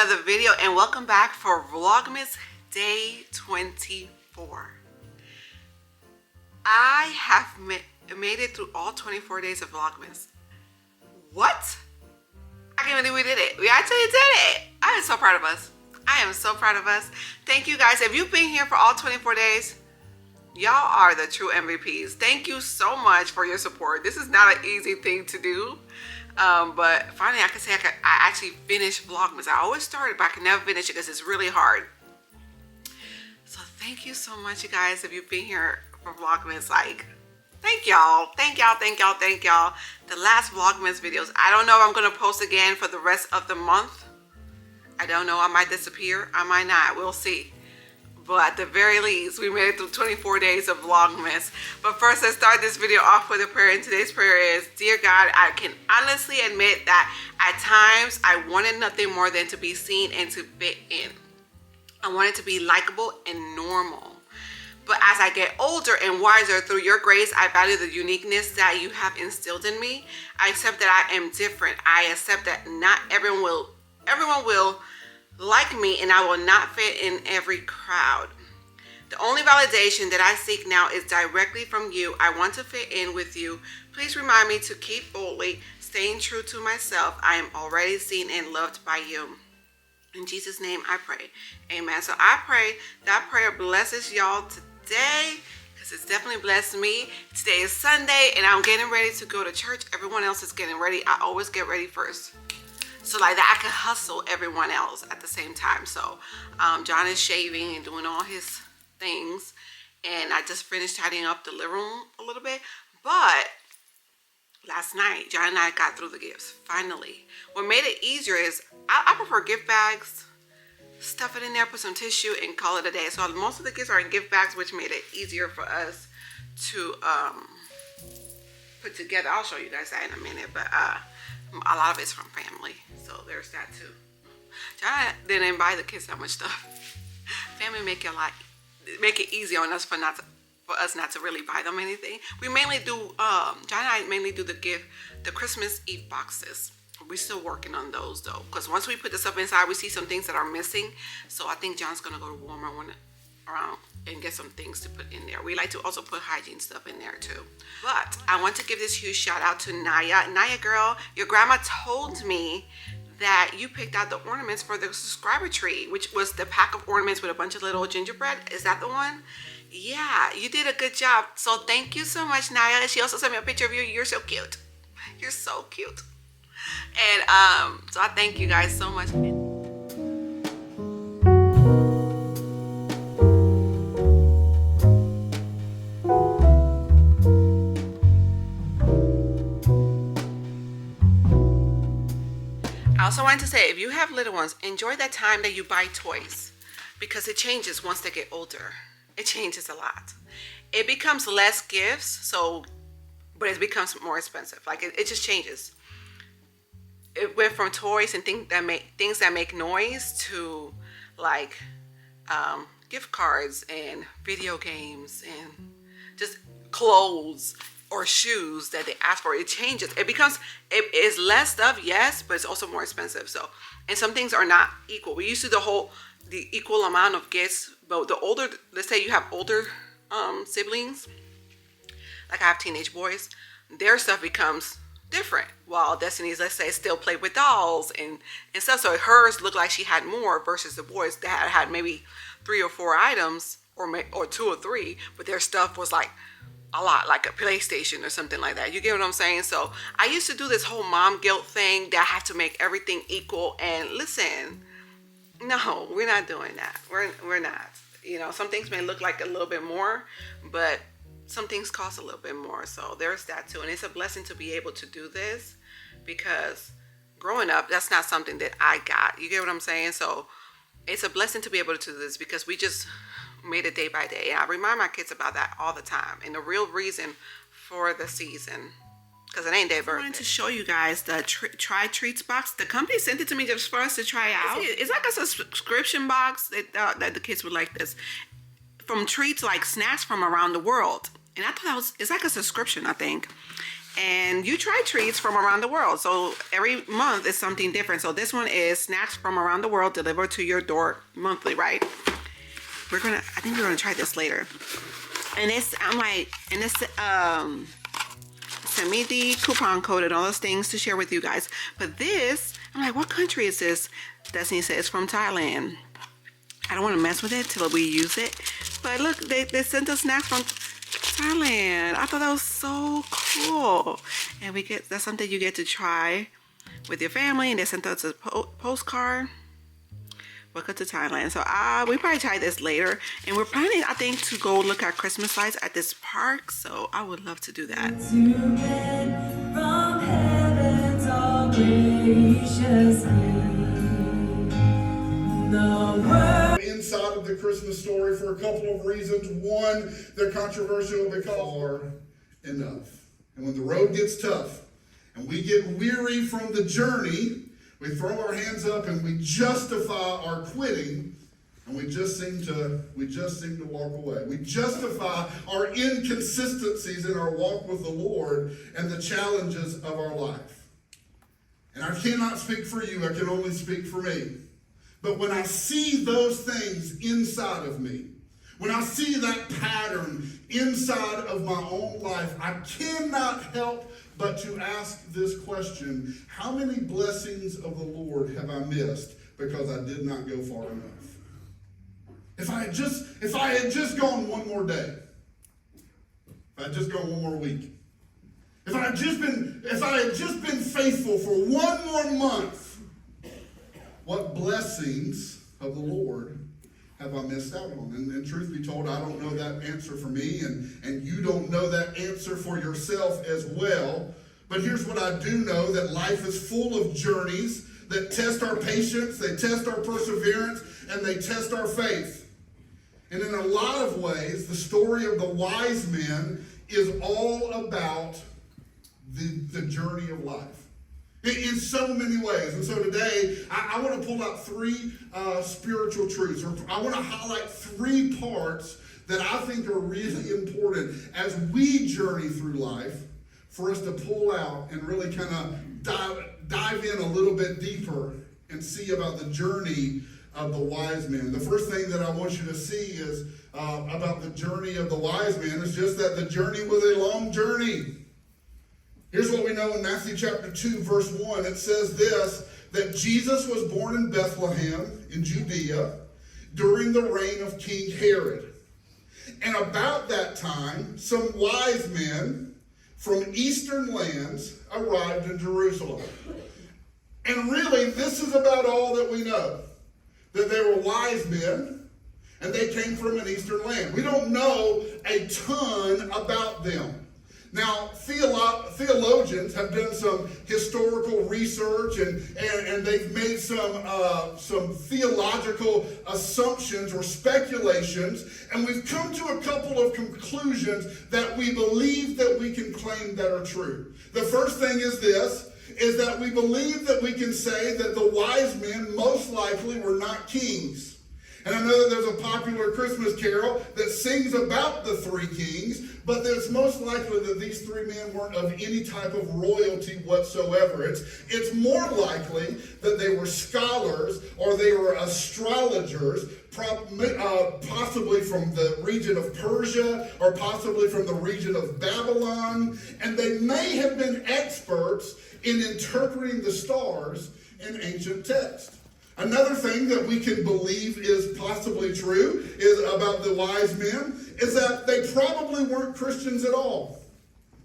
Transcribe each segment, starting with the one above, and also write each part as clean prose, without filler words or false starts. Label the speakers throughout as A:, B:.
A: another video, and welcome back for Vlogmas Day 24. I have made it through all 24 days of Vlogmas. What? I can't believe we did it. We actually did it. I am so proud of us. I am so proud of us. Thank you guys. If you've been here for all 24 days, y'all are the true MVPs. Thank you so much for your support. This is not an easy thing to do. But finally I can say I actually finished Vlogmas. I always started, but I can never finish it because it's really hard. So thank you so much, you guys. If you've been here for Vlogmas, like, thank y'all. Thank y'all, thank y'all, thank y'all. The last Vlogmas videos, I don't know if I'm going to post again for the rest of the month. I don't know. I might disappear. I might not. We'll see. But at the very least, we made it through 24 days of Vlogmas. But first, let's start this video off with a prayer. And today's prayer is, Dear God, I can honestly admit that at times I wanted nothing more than to be seen and to fit in. I wanted to be likable and normal. But as I get older and wiser through your grace, I value the uniqueness that you have instilled in me. I accept that I am different. I accept that not everyone will like me, and I will not fit in every crowd. The only validation that I seek now is directly from you. I want to fit in with you. Please remind me to keep boldly staying true to myself. I am already seen and loved by you. In Jesus' name I pray. Amen. So I pray that prayer blesses y'all today, because it's definitely blessed me. Today is Sunday and I'm getting ready to go to church. Everyone else is getting ready. I always get ready first, so like that I can hustle everyone else at the same time. So John is shaving and doing all his things, and I just finished tidying up the living room a little bit. But last night John and I got through the gifts finally. What made it easier is I prefer gift bags. Stuff it in there, put some tissue, and call it a day. So most of the gifts are in gift bags, which made it easier for us to put together. I'll show you guys that in a minute, but a lot of it's from family, so there's that too. John didn't buy the kids that much stuff. Family make it easy on us for us not to really buy them anything. We mainly do John and I mainly do the Christmas Eve boxes. We're still working on those though, because once we put the stuff inside, we see some things that are missing. So I think John's gonna go to Walmart around and get some things to put in there. We like to also put hygiene stuff in there too. But I want to give this huge shout out to Naya. Naya girl, your grandma told me that you picked out the ornaments for the subscriber tree, which was the pack of ornaments with a bunch of little gingerbread. Is that the one? Yeah, you did a good job. So thank you so much, Naya. She also sent me a picture of you. You're so cute. You're so cute. And so I thank you guys so much. I also wanted to say, if you have little ones, enjoy that time that you buy toys, because it changes once they get older. It changes a lot. It becomes less gifts, but it becomes more expensive. Like it just changes. It went from toys and things that make noise to like gift cards and video games and just clothes or shoes that they ask for. It changes. It is less stuff, yes, but it's also more expensive. So, and some things are not equal. We used to the equal amount of gifts, but the older, let's say you have older siblings, like I have teenage boys, their stuff becomes different, while Destiny's, let's say, still played with dolls and stuff. So hers looked like she had more versus the boys that had maybe 3 or 4 items, or 2 or 3, but their stuff was like a lot, like a PlayStation or something like that. You get what I'm saying? So I used to do this whole mom guilt thing that I have to make everything equal. And listen, no, we're not doing that. We're not. You know, some things may look like a little bit more, but some things cost a little bit more. So there's that too. And it's a blessing to be able to do this, because growing up, that's not something that I got. You get what I'm saying? So it's a blessing to be able to do this, because we just made it day by day. And I remind my kids about that all the time. And the real reason for the season, because it ain't their birthday. I wanted to show you guys the Try Treats box. The company sent it to me just for us to try out. It's like a subscription box that the kids would like this. From treats, like snacks from around the world. And I thought it's like a subscription, I think. And you try treats from around the world. So every month is something different. So this one is snacks from around the world delivered to your door monthly, right? I think we're gonna try this later. And it's, send me the coupon code and all those things to share with you guys. But this, I'm like, what country is this? Destiny says it's from Thailand. I don't want to mess with it till we use it. But look, they sent us snacks from Thailand. I thought that was so cool. And that's something you get to try with your family. And they sent us a postcard. Welcome to Thailand. So we probably try this later. And we're planning, I think, to go look at Christmas lights at this park. So I would love to do that. From heaven's all graciously, the world.
B: Inside of the Christmas story for a couple of reasons. One, they're controversial because enough. And when the road gets tough and we get weary from the journey, we throw our hands up and we justify our quitting, and we just seem to walk away. We justify our inconsistencies in our walk with the Lord and the challenges of our life. And I cannot speak for you, I can only speak for me. But when I see those things inside of me, when I see that pattern inside of my own life, I cannot help but to ask this question: how many blessings of the Lord have I missed because I did not go far enough? If I had just gone one more day, if I had just gone one more week, if I had just been faithful for one more month, what blessings of the Lord have I missed out on? And truth be told, I don't know that answer for me, and you don't know that answer for yourself as well. But here's what I do know, that life is full of journeys that test our patience, they test our perseverance, and they test our faith. And in a lot of ways, the story of the wise men is all about the journey of life. In so many ways. And so today, I want to pull out three spiritual truths, or I want to highlight three parts that I think are really important as we journey through life, for us to pull out and really kind of dive in a little bit deeper and see about the journey of the wise men. The first thing that I want you to see is about the journey of the wise men is just that the journey was a long journey. Here's what we know in Matthew chapter 2, verse 1. It says this, that Jesus was born in Bethlehem in Judea during the reign of King Herod. And about that time, some wise men from eastern lands arrived in Jerusalem. And really, this is about all that we know. That they were wise men, and they came from an eastern land. We don't know a ton about them. Now, theologians have done some historical research, and they've made some theological assumptions or speculations, and we've come to a couple of conclusions that we believe that we can claim that are true. The first thing is this, is that we believe that we can say that the wise men most likely were not kings. And I know that there's a popular Christmas carol that sings about the three kings, but it's most likely that these three men weren't of any type of royalty whatsoever. It's more likely that they were scholars or they were astrologers, possibly from the region of Persia or possibly from the region of Babylon, and they may have been experts in interpreting the stars in ancient texts. Another thing that we can believe is possibly true is about the wise men is that they probably weren't Christians at all.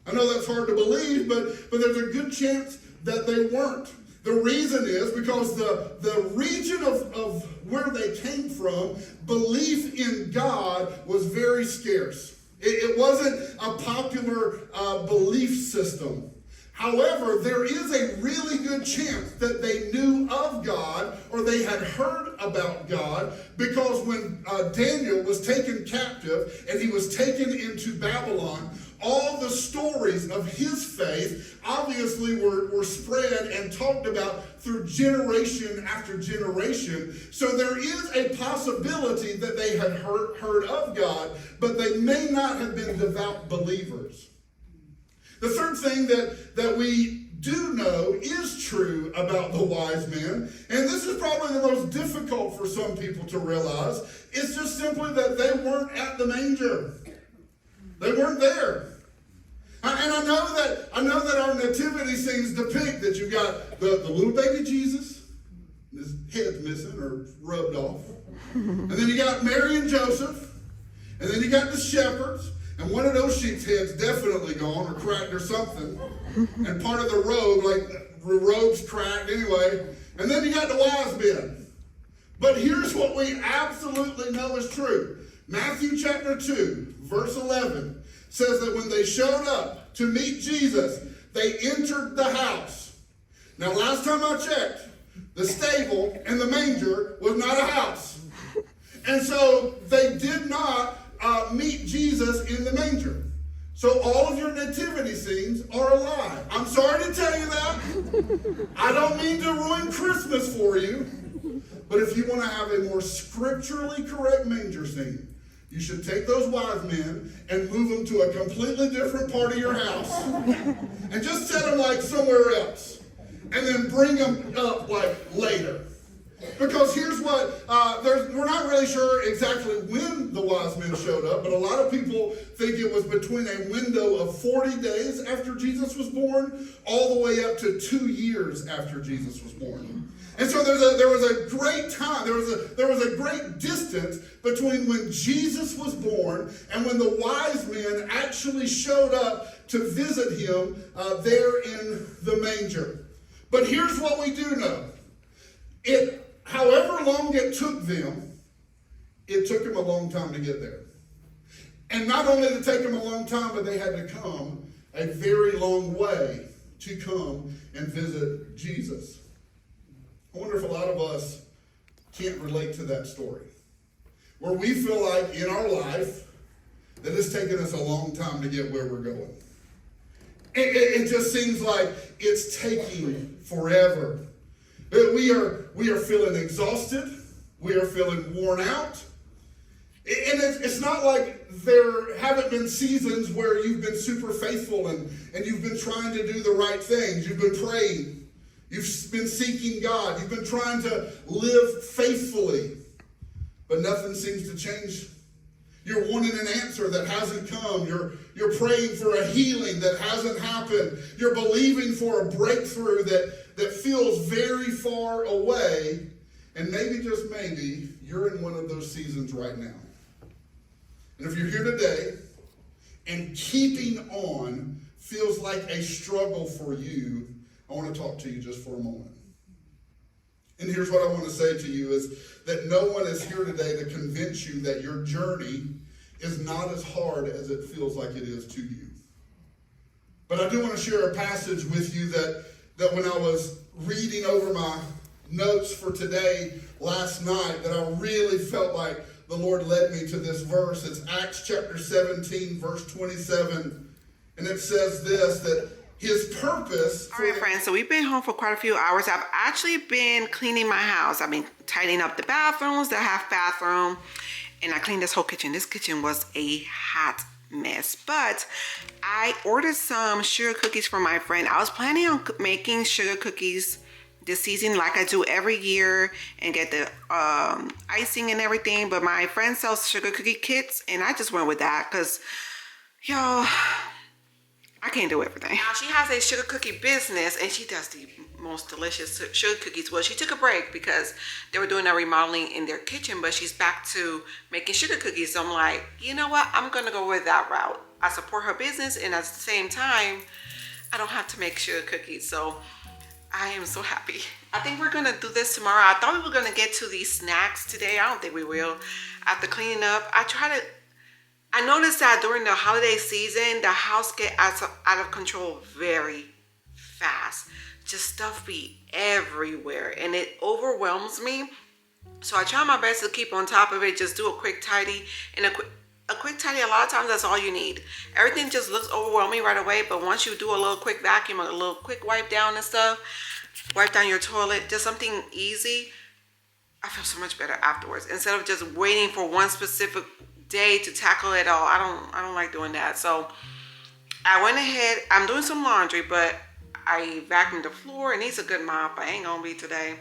B: I know that's hard to believe, but there's a good chance that they weren't. The reason is because the region of where they came from, belief in God was very scarce. It wasn't a popular belief system. However, there is a really good chance that they knew of God or they had heard about God, because when Daniel was taken captive and he was taken into Babylon, all the stories of his faith obviously were spread and talked about through generation after generation. So there is a possibility that they had heard of God, but they may not have been devout believers. The third thing that we do know is true about the wise men, and this is probably the most difficult for some people to realize, is just simply that they weren't at the manger. They weren't there. And I know that our nativity scenes depict that you got the little baby Jesus, his head's missing or rubbed off. And then you got Mary and Joseph, and then you got the shepherds, and one of those sheep's heads definitely gone or cracked or something. And part of the robe, like the robe's cracked anyway. And then you got the wise men. But here's what we absolutely know is true. Matthew chapter 2, verse 11 says that when they showed up to meet Jesus, they entered the house. Now, last time I checked, the stable and the manger was not a house. And so they did not meet Jesus in the manger. So all of your nativity scenes are a lie. I'm sorry to tell you that. I don't mean to ruin Christmas for you. But if you want to have a more scripturally correct manger scene, you should take those wise men and move them to a completely different part of your house and just set them like somewhere else. And then bring them up like later. Because here's what, we're not really sure exactly when the wise men showed up, but a lot of people think it was between a window of 40 days after Jesus was born, all the way up to 2 years after Jesus was born. And so there was a great time, there was a great distance between when Jesus was born and when the wise men actually showed up to visit him there in the manger. But here's what we do know. However long it took them, it took them a long time to get there. And not only did it take them a long time, but they had to come a very long way to come and visit Jesus. I wonder if a lot of us can't relate to that story, where we feel like in our life that it's taken us a long time to get where we're going. It just seems like it's taking forever. We are feeling exhausted. We are feeling worn out. And it's not like there haven't been seasons where you've been super faithful and you've been trying to do the right things. You've been praying. You've been seeking God. You've been trying to live faithfully. But nothing seems to change. You're wanting an answer that hasn't come. You're praying for a healing that hasn't happened. You're believing for a breakthrough that feels very far away. And maybe, just maybe, you're in one of those seasons right now. And if you're here today and keeping on feels like a struggle for you, I want to talk to you just for a moment. And here's what I want to say to you is that no one is here today to convince you that your journey is not as hard as it feels like it is to you. But I do want to share a passage with you that when I was reading over my notes for today last night, that I really felt like the Lord led me to this verse. It's Acts chapter 17, verse 27. And it says this, that his purpose.
A: All right, friends, so we've been home for quite a few hours. I've actually been cleaning my house. I've been tidying up the bathrooms, the half bathroom, and I cleaned this whole kitchen. This kitchen was a hot mess, but I ordered some sugar cookies from my friend. I was planning on making sugar cookies this season like I do every year and get the icing and everything, but my friend sells sugar cookie kits and I just went with that because, y'all, I can't do everything. Now, she has a sugar cookie business and she does the most delicious sugar cookies. Well, she took a break because they were doing a remodeling in their kitchen, but she's back to making sugar cookies. So I'm like, you know what? I'm going to go with that route. I support her business and at the same time, I don't have to make sugar cookies. So I am so happy. I think we're going to do this tomorrow. I thought we were going to get to these snacks today. I don't think we will. After cleaning up, I noticed that during the holiday season, the house gets out of control very fast. Just stuff be everywhere and it overwhelms me. So I try my best to keep on top of it. Just do a quick tidy. And a quick tidy, a lot of times that's all you need. Everything just looks overwhelming right away. But once you do a little quick vacuum, a little quick wipe down and stuff, wipe down your toilet, just something easy, I feel so much better afterwards. Instead of just waiting for one specific day to tackle it all. I don't like doing that. So I went ahead, I'm doing some laundry, but I vacuumed the floor. It needs a good mop. I ain't gonna be today.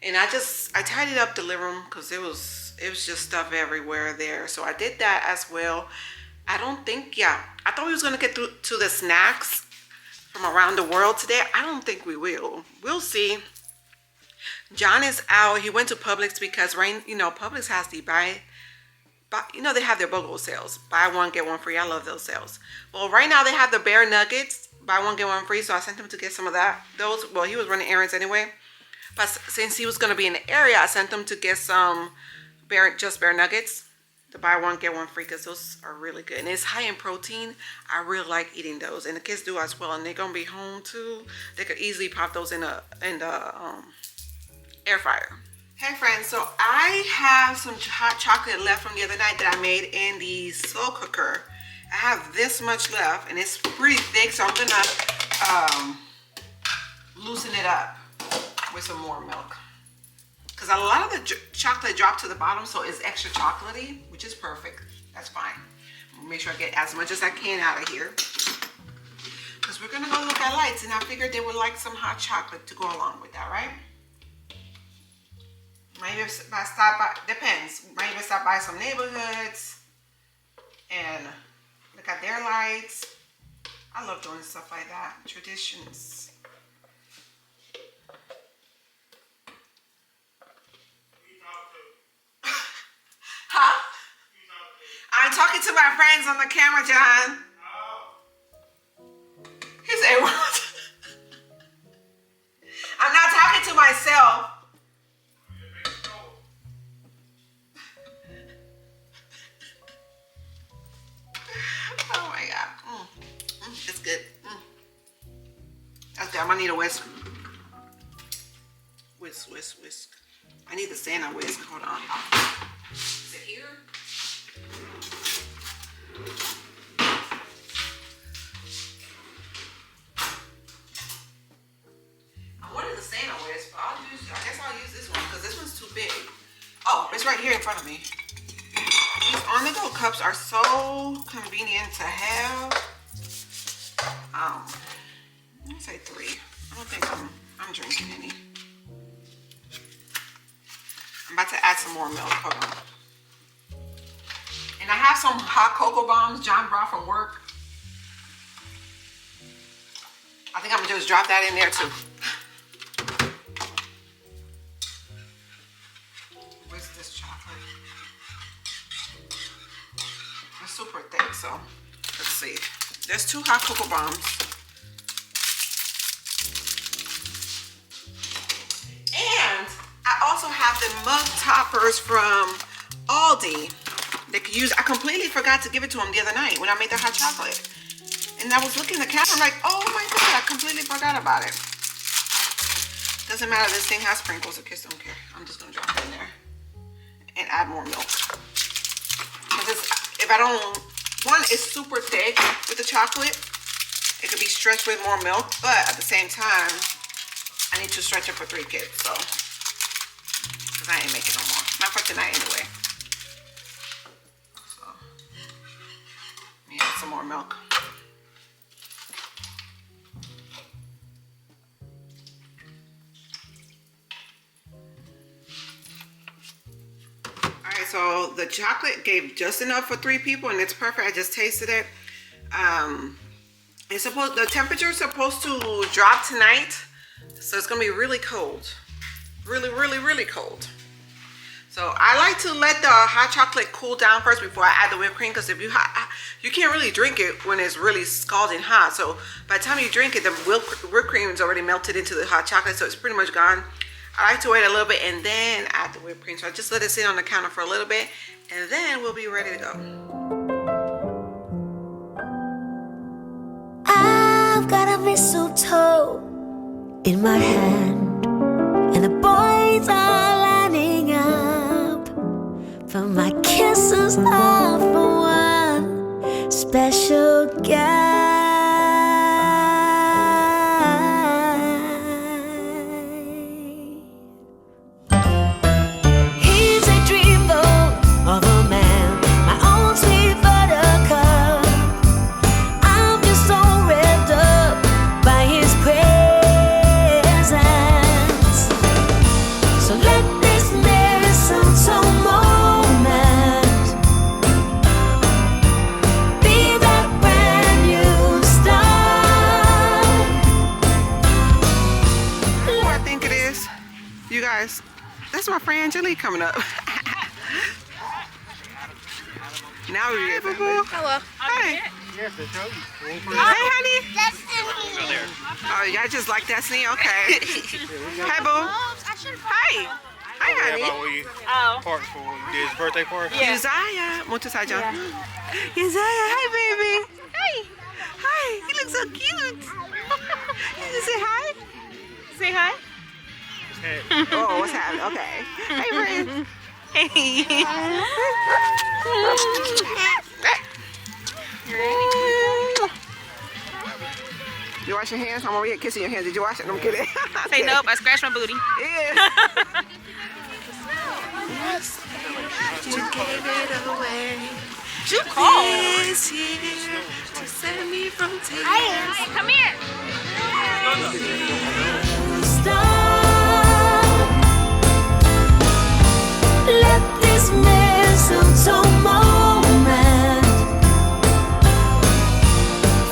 A: And I tidied up the living room because it was just stuff everywhere there. So I did that as well. I don't think, yeah, I thought we was gonna get through to the snacks from around the world today. I don't think we will. We'll see. John is out. He went to Publix because Publix has the they have their BOGO sales. Buy one, get one free. I love those sales. Well, right now they have the bear nuggets. Buy one, get one free. So I sent him to get some of those. Well, he was running errands anyway. But since he was going to be in the area, I sent him to get some bear nuggets. To buy one, get one free, because those are really good. And it's high in protein. I really like eating those. And the kids do as well. And they're going to be home too. They could easily pop those in the air fryer. Hey friends, so I have some hot chocolate left from the other night that I made in the slow cooker. I have this much left and it's pretty thick, so I'm gonna loosen it up with some more milk. Because a lot of the chocolate dropped to the bottom, so it's extra chocolatey, which is perfect. That's fine. Make sure I get as much as I can out of here. Because we're gonna go look at lights, and I figured they would like some hot chocolate to go along with that, right? Maybe if I stop by, depends. Maybe stop by some neighborhoods and look at their lights. I love doing stuff like that. Traditions. Huh? I'm talking to my friends on the camera, John. He said, what? I'm not talking to myself. Oh my God. It's good. That's good. I'm gonna need a whisk. Whisk. I need the Santa whisk. Hold on. Is it here? I wanted the Santa whisk, but I guess I'll use this one because this one's too big. Oh, it's right here in front of me. These on-the-go cups are so convenient to have. Let me say 3. I don't think I'm drinking any. I'm about to add some more milk. Hold on. And I have some hot cocoa bombs John brought from work. I think I'm gonna just drop that in there too. Where's this chocolate? It's super thick, so let's see. There's 2 hot cocoa bombs. And I also have the mug toppers from Aldi. They could use. I completely forgot to give it to them the other night when I made the hot chocolate. And I was looking at the camera, I'm like, oh my God, I completely forgot about it. Doesn't matter, this thing has sprinkles, the kids don't care. I'm just gonna drop it in there and add more milk. Because if I don't, one is super thick with the chocolate. It could be stretched with more milk, but at the same time, I need to stretch it for 3 kids, so. Because I ain't making no more. Not for tonight anyway. So, let me add some more milk. Alright, so the chocolate gave just enough for 3 people and it's perfect. I just tasted it. The temperature is supposed to drop tonight, so it's gonna be really cold. Really cold. So I like to let the hot chocolate cool down first before I add the whipped cream, because if you can't really drink it when it's really scalding hot. So by the time you drink it, the whipped cream is already melted into the hot chocolate, so it's pretty much gone. I like to wait a little bit and then add the whipped cream. So I just let it sit on the counter for a little bit and then we'll be ready to go.
C: I've got a mistletoe in my hand, and the boys are lining up for my kisses all for one special guy. He's a dreamboat of a man, my own sweet buttercup. I'm just
A: That's my friend Angelique coming up. Now we're here, boo boo. Hello. Hey. Hey, honey. Oh, y'all just like Destiny? Okay. Hey, boo. Hey. Hi, honey.
D: Party for when you did his birthday party?
A: Yeah. Uzziah. Muchos años. Uzziah, hi, baby. Hi. Hi. He looks so cute. You say hi? Say hi. Oh, what's happening? Okay. Hey, friend. Hey. You wash your hands? I'm over here kissing your hands. Did you wash it? I'm kidding.
E: Say nope, I scratched my booty.
A: Yeah. You gave it away.
E: You called.
A: This year to save me from tears.
E: Hey, come here.
C: Stop. Let this mistletoe moment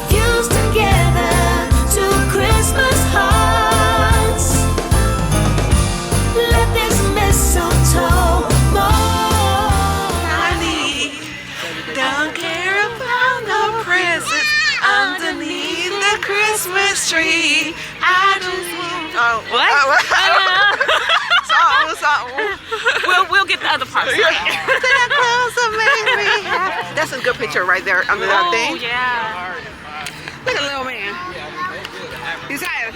C: fuse together to Christmas hearts. Let this mistletoe
A: Honey, don't care about no presents underneath the Christmas tree. I just want. Oh,
E: What? We'll get the other part.
A: That's a good picture right there under that
E: Oh
A: thing.
E: yeah.
A: Look at little man. He's high.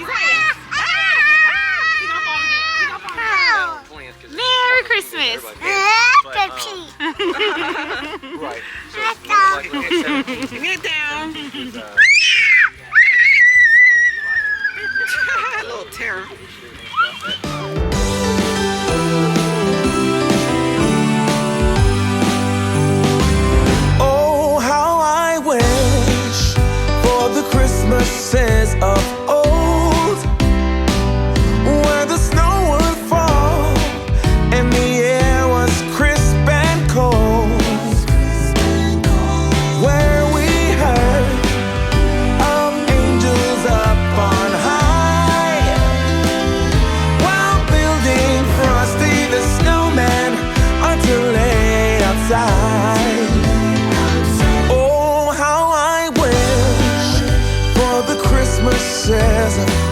E: Merry Christmas.
A: Get down. Little terror.
F: Oh, how I wish for the Christmases of old, where the snow would fall and the air was crisp and cold, where we heard of angels up on high while building Frosty the Snowman until late outside. Oh, how I wish for the Christmases of